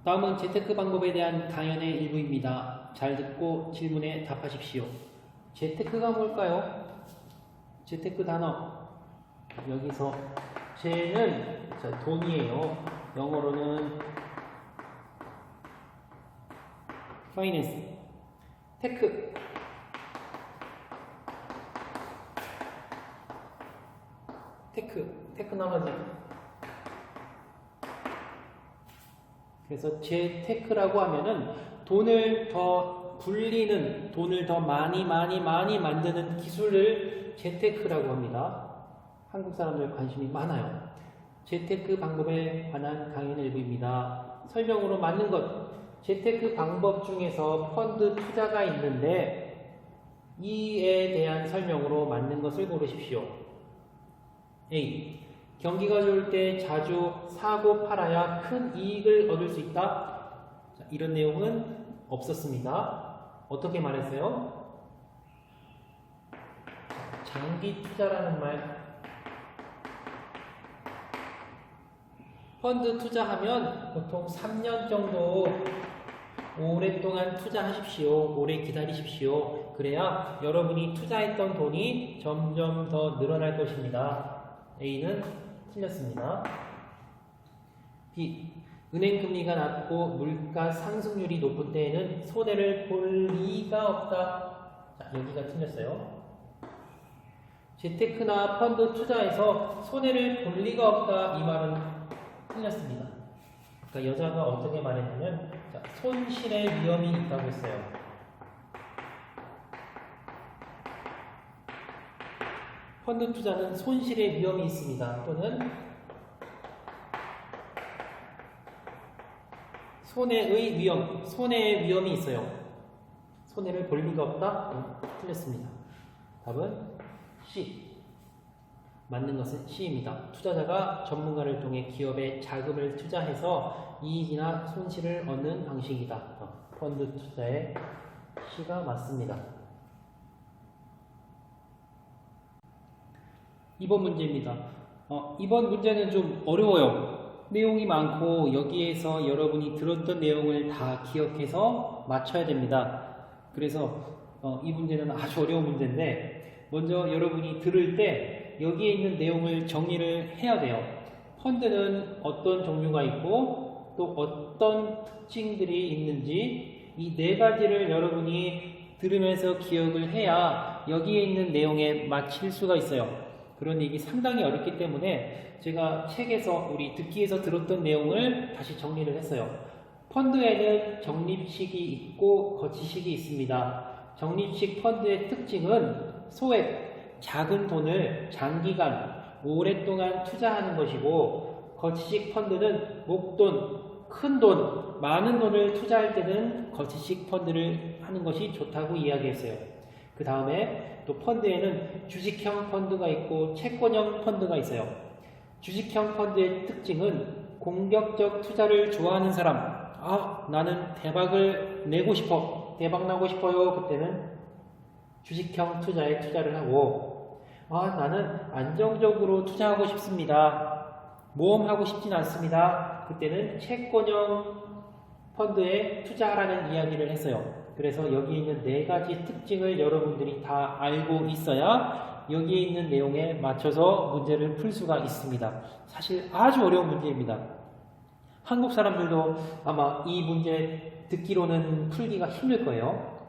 다음은 재테크 방법에 대한 강연의 일부입니다. 잘 듣고 질문에 답하십시오. 재테크가 뭘까요? 재테크 단어. 여기서 재는 돈이에요. 영어로는 파이낸스. 테크놀로지. 그래서 재테크라고 하면은 돈을 더 불리는, 돈을 더 많이 만드는 기술을 재테크라고 합니다. 한국 사람들 관심이 많아요. 재테크 방법에 관한 강연 일부입니다. 설명으로 맞는 것. 재테크 방법 중에서 펀드 투자가 있는데 이에 대한 설명으로 맞는 것을 고르십시오. A. 경기가 좋을 때 자주 사고 팔아야 큰 이익을 얻을 수 있다. 자, 이런 내용은 없었습니다. 어떻게 말했어요? 장기 투자라는 말. 펀드 투자하면 보통 3년 정도 오랫동안 투자하십시오. 오래 기다리십시오. 그래야 여러분이 투자했던 돈이 점점 더 늘어날 것입니다. A는 틀렸습니다. B. 은행 금리가 낮고 물가 상승률이 높은 때에는 손해를 볼 리가 없다. 자, 여기가 틀렸어요. 재테크나 펀드 투자에서 손해를 볼 리가 없다. 이 말은 틀렸습니다. 그러니까 여자가 어떻게 말했냐면 손실의 위험이 있다고 했어요. 펀드 투자는 손실의 위험이 있습니다. 또는 손해의 위험, 손해의 위험이 있어요. 손해를 볼 리가 없다? 틀렸습니다. 답은 C. 맞는 것은 C입니다. 투자자가 전문가를 통해 기업에 자금을 투자해서 이익이나 손실을 얻는 방식이다. 펀드 투자의 C가 맞습니다. 2번 문제입니다. 이번 문제는 좀 어려워요. 내용이 많고 여기에서 여러분이 들었던 내용을 다 기억해서 맞춰야 됩니다. 그래서 이 문제는 아주 어려운 문제인데 먼저 여러분이 들을 때 여기에 있는 내용을 정리를 해야 돼요. 펀드는 어떤 종류가 있고 또 어떤 특징들이 있는지 이 네 가지를 여러분이 들으면서 기억을 해야 여기에 있는 내용에 맞힐 수가 있어요. 그런 얘기 상당히 어렵기 때문에 제가 책에서 우리 듣기에서 들었던 내용을 다시 정리를 했어요. 펀드에는 적립식이 있고 거치식이 있습니다. 적립식 펀드의 특징은 소액, 작은 돈을 장기간, 오랫동안 투자하는 것이고 거치식 펀드는 목돈, 큰 돈, 많은 돈을 투자할 때는 거치식 펀드를 하는 것이 좋다고 이야기했어요. 그 다음에 또 펀드에는 주식형 펀드가 있고 채권형 펀드가 있어요. 주식형 펀드의 특징은 공격적 투자를 좋아하는 사람, 나는 대박을 내고 싶어, 대박 나고 싶어요. 그때는 주식형 투자에 투자를 하고 나는 안정적으로 투자하고 싶습니다. 모험하고 싶진 않습니다. 그때는 채권형 펀드에 투자하라는 이야기를 했어요. 그래서 여기 있는 네 가지 특징을 여러분들이 다 알고 있어야 여기에 있는 내용에 맞춰서 문제를 풀 수가 있습니다. 사실 아주 어려운 문제입니다. 한국 사람들도 아마 이 문제 듣기로는 풀기가 힘들 거예요.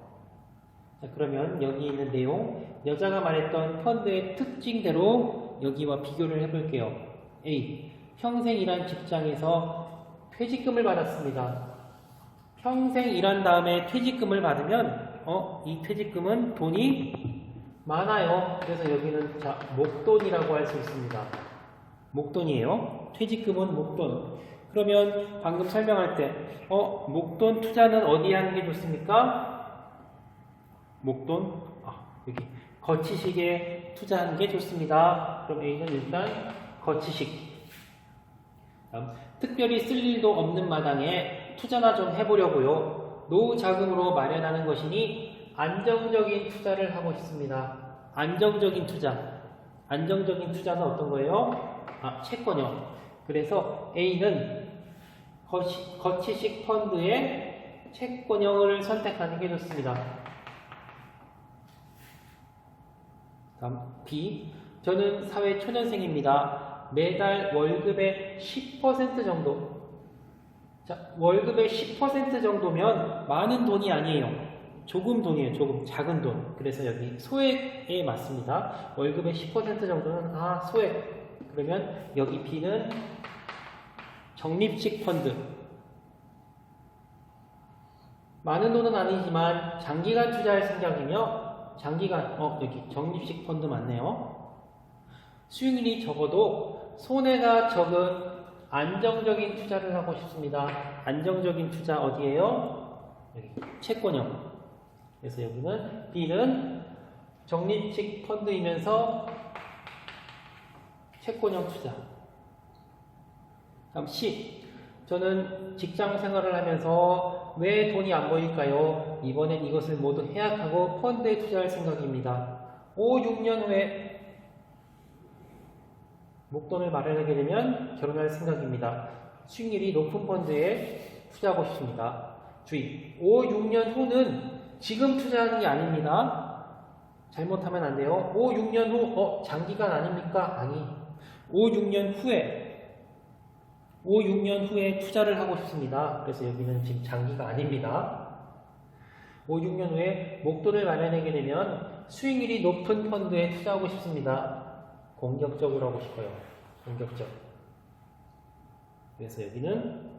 자, 그러면 여기 있는 내용, 여자가 말했던 펀드의 특징대로 여기와 비교를 해볼게요. A. 평생 일한 직장에서 퇴직금을 받았습니다. 평생 일한 다음에 퇴직금을 받으면 이 퇴직금은 돈이 많아요. 그래서 여기는 자, 목돈이라고 할 수 있습니다. 목돈이에요. 퇴직금은 목돈. 그러면 방금 설명할 때 목돈 투자는 어디에 하는 게 좋습니까? 목돈 여기 거치식에 투자하는 게 좋습니다. 그럼 A는 일단 거치식. 다음, 특별히 쓸 일도 없는 마당에 투자나 좀 해보려고요. 노후 자금으로 마련하는 것이니 안정적인 투자를 하고 싶습니다. 안정적인 투자. 안정적인 투자는 어떤 거예요? 채권형. 그래서 A는 거치식 펀드의 채권형을 선택하는 게 좋습니다. 다음 B. 저는 사회 초년생입니다. 매달 월급의 10% 정도. 자, 월급의 10% 정도면 많은 돈이 아니에요. 조금 돈이에요. 조금 작은 돈. 그래서 여기 소액에 맞습니다. 월급의 10% 정도는 소액. 그러면 여기 B는 적립식 펀드. 많은 돈은 아니지만 장기간 투자할 생각이며 장기간 여기 적립식 펀드 맞네요. 수익률이 적어도 손해가 적은 안정적인 투자를 하고 싶습니다. 안정적인 투자 어디예요? 여기 채권형. 그래서 여기는 B는 적립식 펀드이면서 채권형 투자. 다음 C. 저는 직장 생활을 하면서 왜 돈이 안 모일까요? 이번엔 이것을 모두 해약하고 펀드에 투자할 생각입니다. 5, 6년 후에 목돈을 마련하게 되면 결혼할 생각입니다. 수익률이 높은 펀드에 투자하고 싶습니다. 주의! 5, 6년 후는 지금 투자하는 게 아닙니다. 잘못하면 안 돼요. 5, 6년 후, 장기간 아닙니까? 아니. 5, 6년 후에 투자를 하고 싶습니다. 그래서 여기는 지금 장기가 아닙니다. 5, 6년 후에 목돈을 마련하게 되면 수익률이 높은 펀드에 투자하고 싶습니다. 공격적으로 하고 싶어요. 공격적. 그래서 여기는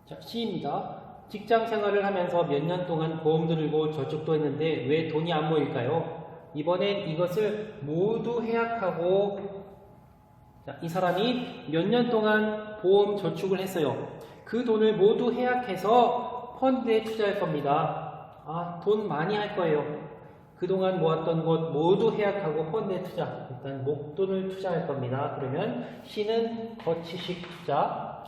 자, C입니다. 직장 생활을 하면서 몇 년 동안 보험도 들고 저축도 했는데 왜 돈이 안 모일까요? 이번엔 이것을 모두 해약하고 이 사람이 몇 년 동안 보험 저축을 했어요. 그 돈을 모두 해약해서 펀드에 투자할 겁니다. 돈 많이 할 거예요. 그동안 모았던 것 모두 해약하고 펀드에 투자. 일단 목돈을 투자할 겁니다. 그러면 C는 거치식 투자.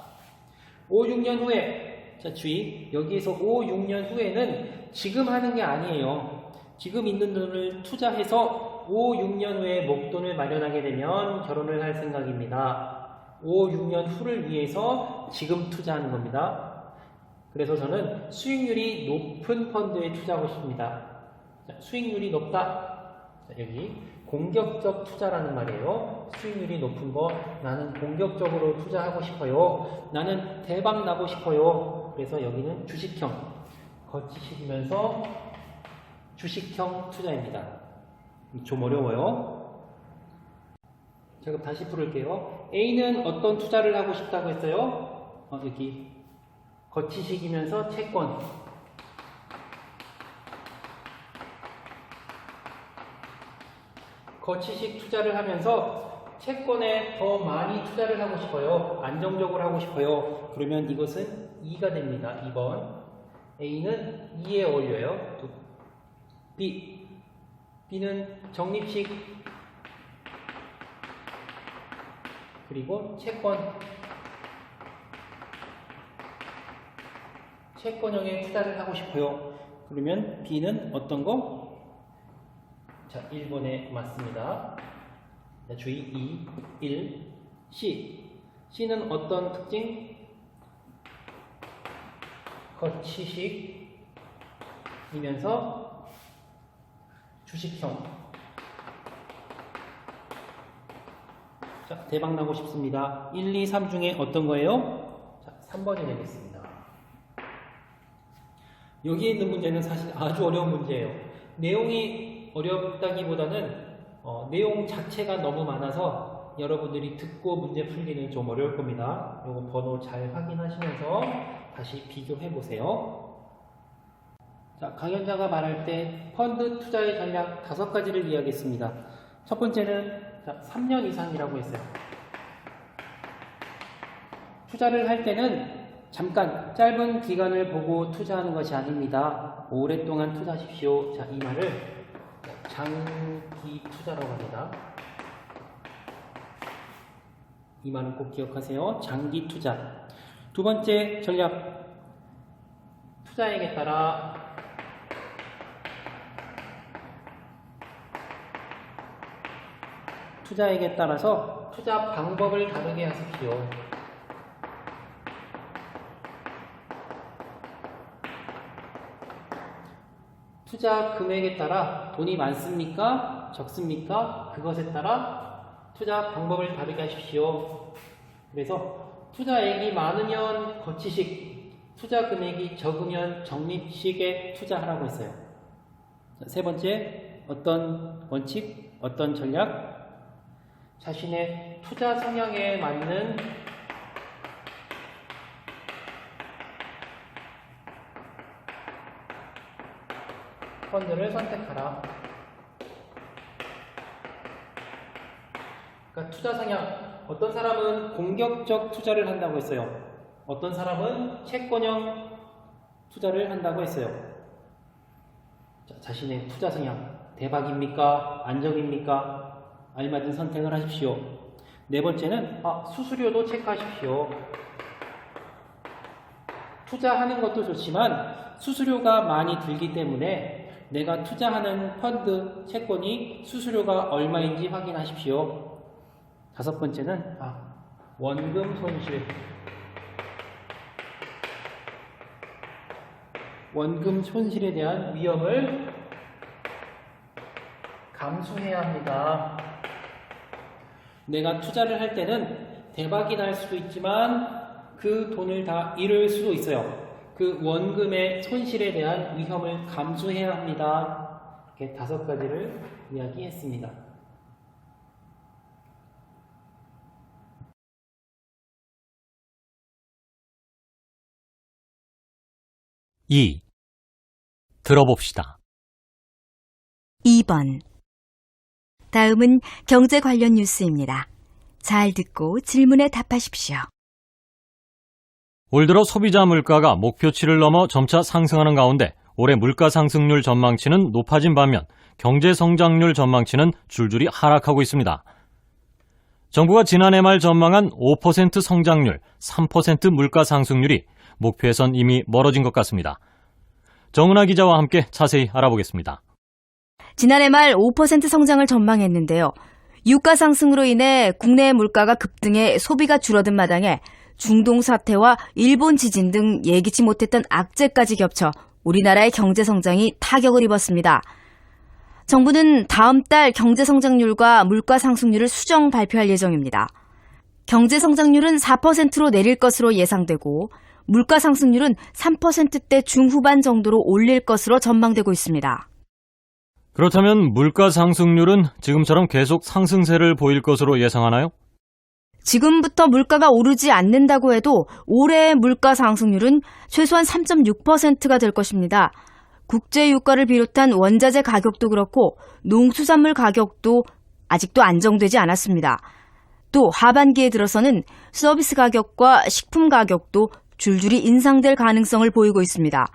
5, 6년 후에, 자, 주의. 여기에서 5, 6년 후에는 지금 하는 게 아니에요. 지금 있는 돈을 투자해서 5, 6년 후에 목돈을 마련하게 되면 결혼을 할 생각입니다. 5, 6년 후를 위해서 지금 투자하는 겁니다. 그래서 저는 수익률이 높은 펀드에 투자하고 싶습니다. 자, 수익률이 높다. 자, 여기 공격적 투자라는 말이에요. 수익률이 높은 거 나는 공격적으로 투자하고 싶어요. 나는 대박 나고 싶어요. 그래서 여기는 주식형. 거치식이면서 주식형 투자입니다. 좀 어려워요. 자, 그럼 다시 풀을게요. A는 어떤 투자를 하고 싶다고 했어요? 여기 거치식이면서 채권. 거치식 투자를 하면서 채권에 더 많이 투자를 하고 싶어요. 안정적으로 하고 싶어요. 그러면 이것은 2가 됩니다. 2번. A는 2에 어울려요. B. B는 적립식 그리고 채권형에 투자를 하고 싶어요. 그러면 B는 어떤 거? 자, 1번에 맞습니다. 자, 주의 2, 1, C. C는 어떤 특징? 거치식이면서 주식형. 자, 대박 나고 싶습니다. 1, 2, 3 중에 어떤 거예요? 자, 3번이 되겠습니다. 여기 있는 문제는 사실 아주 어려운 문제예요. 내용이 어렵다기보다는 내용 자체가 너무 많아서 여러분들이 듣고 문제 풀기는 좀 어려울 겁니다. 이거 번호 잘 확인하시면서 다시 비교해 보세요. 자, 강연자가 말할 때 펀드 투자의 전략 5가지를 이야기했습니다. 첫 번째는 3년 이상이라고 했어요. 투자를 할 때는 잠깐 짧은 기간을 보고 투자하는 것이 아닙니다. 오랫동안 투자하십시오. 자, 이 말을 장기 투자라고 합니다. 이 말은 꼭 기억하세요. 장기 투자. 두 번째 전략. 투자액에 따라서 투자 방법을 다르게 하십시오. 투자 금액에 따라 돈이 많습니까? 적습니까? 그것에 따라 투자 방법을 다르게 하십시오. 그래서 투자액이 많으면 거치식, 투자 금액이 적으면 적립식에 투자하라고 했어요. 세 번째, 어떤 원칙, 어떤 전략? 자신의 투자 성향에 맞는 펀드를 선택하라. 그러니까 투자 성향. 어떤 사람은 공격적 투자를 한다고 했어요. 어떤 사람은 채권형 투자를 한다고 했어요. 자, 자신의 투자 성향. 대박입니까? 안정입니까? 알맞은 선택을 하십시오. 네 번째는 수수료도 체크하십시오. 투자하는 것도 좋지만 수수료가 많이 들기 때문에 내가 투자하는 펀드, 채권이 수수료가 얼마인지 확인하십시오. 다섯 번째는 원금 손실. 원금 손실에 대한 위험을 감수해야 합니다. 내가 투자를 할 때는 대박이 날 수도 있지만 그 돈을 다 잃을 수도 있어요. 그 원금의 손실에 대한 위험을 감수해야 합니다. 이렇게 5가지를 이야기했습니다. 2. 들어봅시다. 2번. 다음은 경제 관련 뉴스입니다. 잘 듣고 질문에 답하십시오. 올 들어 소비자 물가가 목표치를 넘어 점차 상승하는 가운데 올해 물가 상승률 전망치는 높아진 반면 경제 성장률 전망치는 줄줄이 하락하고 있습니다. 정부가 지난해 말 전망한 5% 성장률, 3% 물가 상승률이 목표에선 이미 멀어진 것 같습니다. 정은하 기자와 함께 자세히 알아보겠습니다. 지난해 말 5% 성장을 전망했는데요. 유가 상승으로 인해 국내 물가가 급등해 소비가 줄어든 마당에 중동 사태와 일본 지진 등 예기치 못했던 악재까지 겹쳐 우리나라의 경제 성장이 타격을 입었습니다. 정부는 다음 달 경제 성장률과 물가 상승률을 수정 발표할 예정입니다. 경제 성장률은 4%로 내릴 것으로 예상되고 물가 상승률은 3%대 중후반 정도로 올릴 것으로 전망되고 있습니다. 그렇다면 물가 상승률은 지금처럼 계속 상승세를 보일 것으로 예상하나요? 지금부터 물가가 오르지 않는다고 해도 올해의 물가 상승률은 최소한 3.6%가 될 것입니다. 국제 유가를 비롯한 원자재 가격도 그렇고 농수산물 가격도 아직도 안정되지 않았습니다. 또 하반기에 들어서는 서비스 가격과 식품 가격도 줄줄이 인상될 가능성을 보이고 있습니다.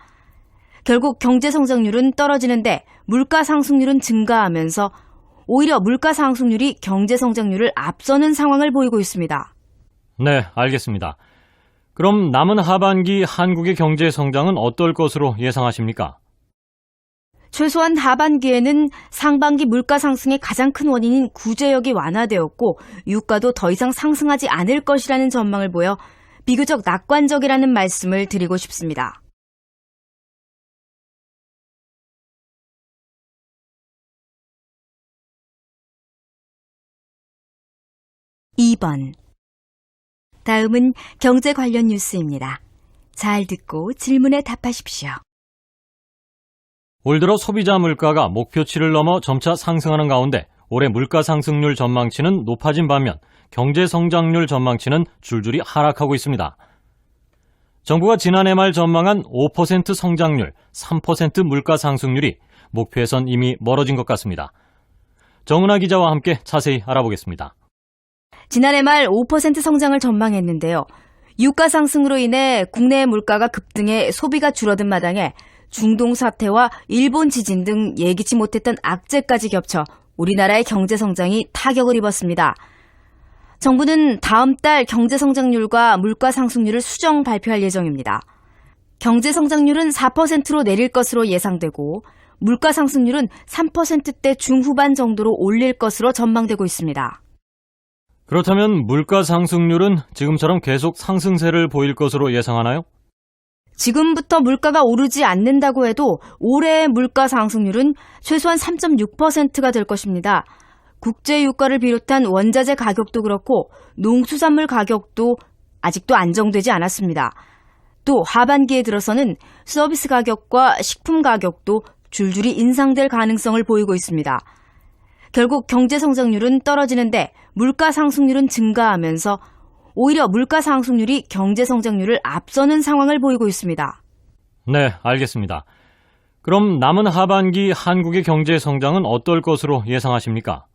결국 경제 성장률은 떨어지는데 물가 상승률은 증가하면서 오히려 물가 상승률이 경제 성장률을 앞서는 상황을 보이고 있습니다. 네, 알겠습니다. 그럼 남은 하반기 한국의 경제 성장은 어떨 것으로 예상하십니까? 최소한 하반기에는 상반기 물가 상승의 가장 큰 원인인 구제역이 완화되었고 유가도 더 이상 상승하지 않을 것이라는 전망을 보여 비교적 낙관적이라는 말씀을 드리고 싶습니다. (2번) 다음은 경제 관련 뉴스입니다. 잘 듣고 질문에 답하십시오. 올 들어 소비자 물가가 목표치를 넘어 점차 상승하는 가운데 올해 물가 상승률 전망치는 높아진 반면 경제 성장률 전망치는 줄줄이 하락하고 있습니다. 정부가 지난해 말 전망한 5% 성장률, 3% 물가 상승률이 목표에선 이미 멀어진 것 같습니다. 정은하 기자와 함께 자세히 알아보겠습니다. 지난해 말 5% 성장을 전망했는데요. 유가 상승으로 인해 국내 물가가 급등해 소비가 줄어든 마당에 중동 사태와 일본 지진 등 예기치 못했던 악재까지 겹쳐 우리나라의 경제 성장이 타격을 입었습니다. 정부는 다음 달 경제 성장률과 물가 상승률을 수정 발표할 예정입니다. 경제 성장률은 4%로 내릴 것으로 예상되고 물가 상승률은 3%대 중후반 정도로 올릴 것으로 전망되고 있습니다. 그렇다면 물가 상승률은 지금처럼 계속 상승세를 보일 것으로 예상하나요? 지금부터 물가가 오르지 않는다고 해도 올해의 물가 상승률은 최소한 3.6%가 될 것입니다. 국제 유가를 비롯한 원자재 가격도 그렇고 농수산물 가격도 아직도 안정되지 않았습니다. 또 하반기에 들어서는 서비스 가격과 식품 가격도 줄줄이 인상될 가능성을 보이고 있습니다. 결국 경제 성장률은 떨어지는데 물가 상승률은 증가하면서 오히려 물가 상승률이 경제 성장률을 앞서는 상황을 보이고 있습니다. 네, 알겠습니다. 그럼 남은 하반기 한국의 경제 성장은 어떨 것으로 예상하십니까?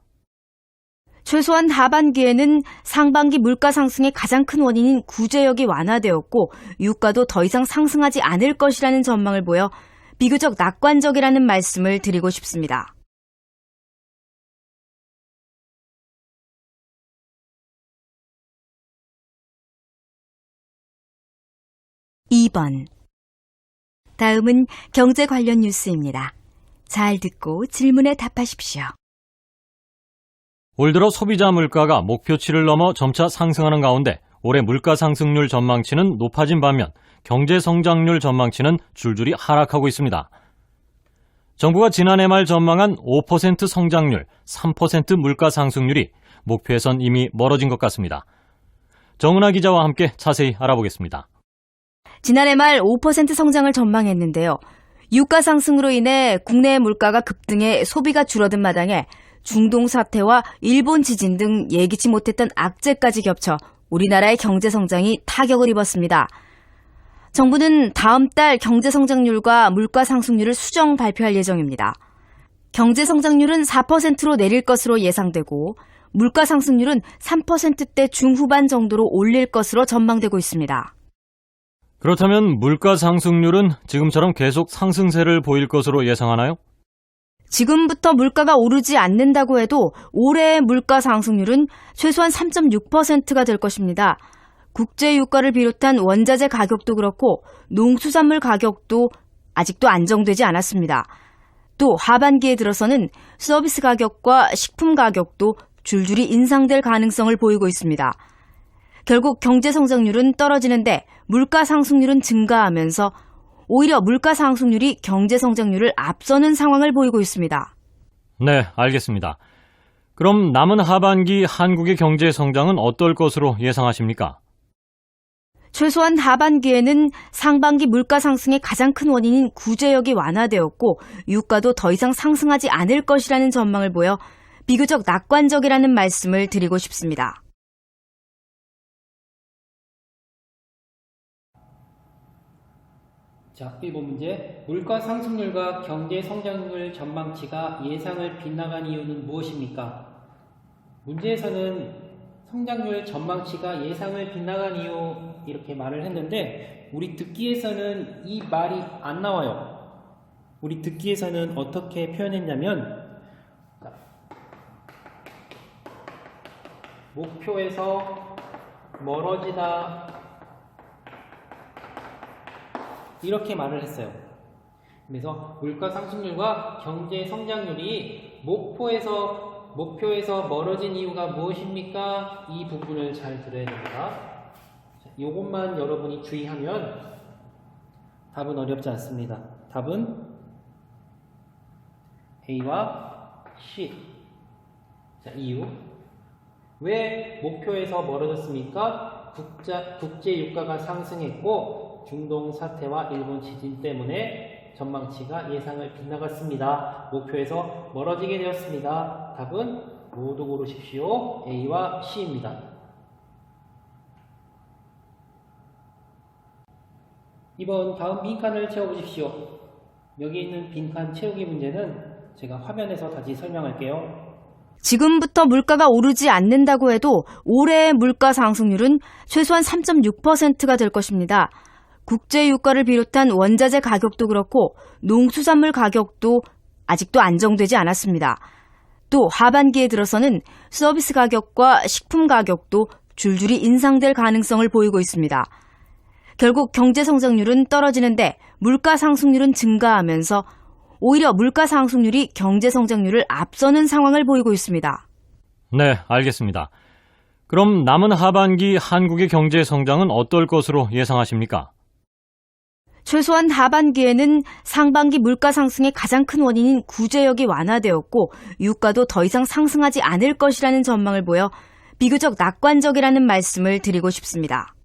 최소한 하반기에는 상반기 물가 상승의 가장 큰 원인인 구제역이 완화되었고 유가도 더 이상 상승하지 않을 것이라는 전망을 보여 비교적 낙관적이라는 말씀을 드리고 싶습니다. (2번) 다음은 경제 관련 뉴스입니다. 잘 듣고 질문에 답하십시오. 올 들어 소비자 물가가 목표치를 넘어 점차 상승하는 가운데 올해 물가 상승률 전망치는 높아진 반면 경제 성장률 전망치는 줄줄이 하락하고 있습니다. 정부가 지난해 말 전망한 5% 성장률, 3% 물가 상승률이 목표에선 이미 멀어진 것 같습니다. 정은하 기자와 함께 자세히 알아보겠습니다. 지난해 말 5% 성장을 전망했는데요. 유가 상승으로 인해 국내 물가가 급등해 소비가 줄어든 마당에 중동 사태와 일본 지진 등 예기치 못했던 악재까지 겹쳐 우리나라의 경제 성장이 타격을 입었습니다. 정부는 다음 달 경제 성장률과 물가 상승률을 수정 발표할 예정입니다. 경제 성장률은 4%로 내릴 것으로 예상되고 물가 상승률은 3%대 중후반 정도로 올릴 것으로 전망되고 있습니다. 그렇다면 물가 상승률은 지금처럼 계속 상승세를 보일 것으로 예상하나요? 지금부터 물가가 오르지 않는다고 해도 올해의 물가 상승률은 최소한 3.6%가 될 것입니다. 국제 유가를 비롯한 원자재 가격도 그렇고 농수산물 가격도 아직도 안정되지 않았습니다. 또 하반기에 들어서는 서비스 가격과 식품 가격도 줄줄이 인상될 가능성을 보이고 있습니다. 결국 경제 성장률은 떨어지는데 물가 상승률은 증가하면서 오히려 물가 상승률이 경제 성장률을 앞서는 상황을 보이고 있습니다. 네, 알겠습니다. 그럼 남은 하반기 한국의 경제 성장은 어떨 것으로 예상하십니까? 최소한 하반기에는 상반기 물가 상승의 가장 큰 원인인 구제역이 완화되었고 유가도 더 이상 상승하지 않을 것이라는 전망을 보여 비교적 낙관적이라는 말씀을 드리고 싶습니다. 자, 1번 문제. 물가 상승률과 경제 성장률 전망치가 예상을 빗나간 이유는 무엇입니까? 문제에서는 성장률 전망치가 예상을 빗나간 이유 이렇게 말을 했는데 우리 듣기에서는 이 말이 안 나와요. 우리 듣기에서는 어떻게 표현했냐면 목표에서 멀어지다 이렇게 말을 했어요. 그래서 물가 상승률과 경제 성장률이 목표에서 멀어진 이유가 무엇입니까? 이 부분을 잘 들어야 됩니다. 이것만 여러분이 주의하면 답은 어렵지 않습니다. 답은 A와 C. 자, 이유. 왜 목표에서 멀어졌습니까? 국제 유가가 상승했고 중동 사태와 일본 지진 때문에 전망치가 예상을 빗나갔습니다. 목표에서 멀어지게 되었습니다. 답은 모두 고르십시오. A와 C입니다. 이번 다음 빈칸을 채워보십시오. 여기 있는 빈칸 채우기 문제는 제가 화면에서 다시 설명할게요. 지금부터 물가가 오르지 않는다고 해도 올해의 물가 상승률은 최소한 3.6%가 될 것입니다. 국제 유가를 비롯한 원자재 가격도 그렇고 농수산물 가격도 아직도 안정되지 않았습니다. 또 하반기에 들어서는 서비스 가격과 식품 가격도 줄줄이 인상될 가능성을 보이고 있습니다. 결국 경제 성장률은 떨어지는데 물가 상승률은 증가하면서 오히려 물가 상승률이 경제 성장률을 앞서는 상황을 보이고 있습니다. 네, 알겠습니다. 그럼 남은 하반기 한국의 경제 성장은 어떨 것으로 예상하십니까? 최소한 하반기에는 상반기 물가 상승의 가장 큰 원인인 구제역이 완화되었고 유가도 더 이상 상승하지 않을 것이라는 전망을 보여 비교적 낙관적이라는 말씀을 드리고 싶습니다.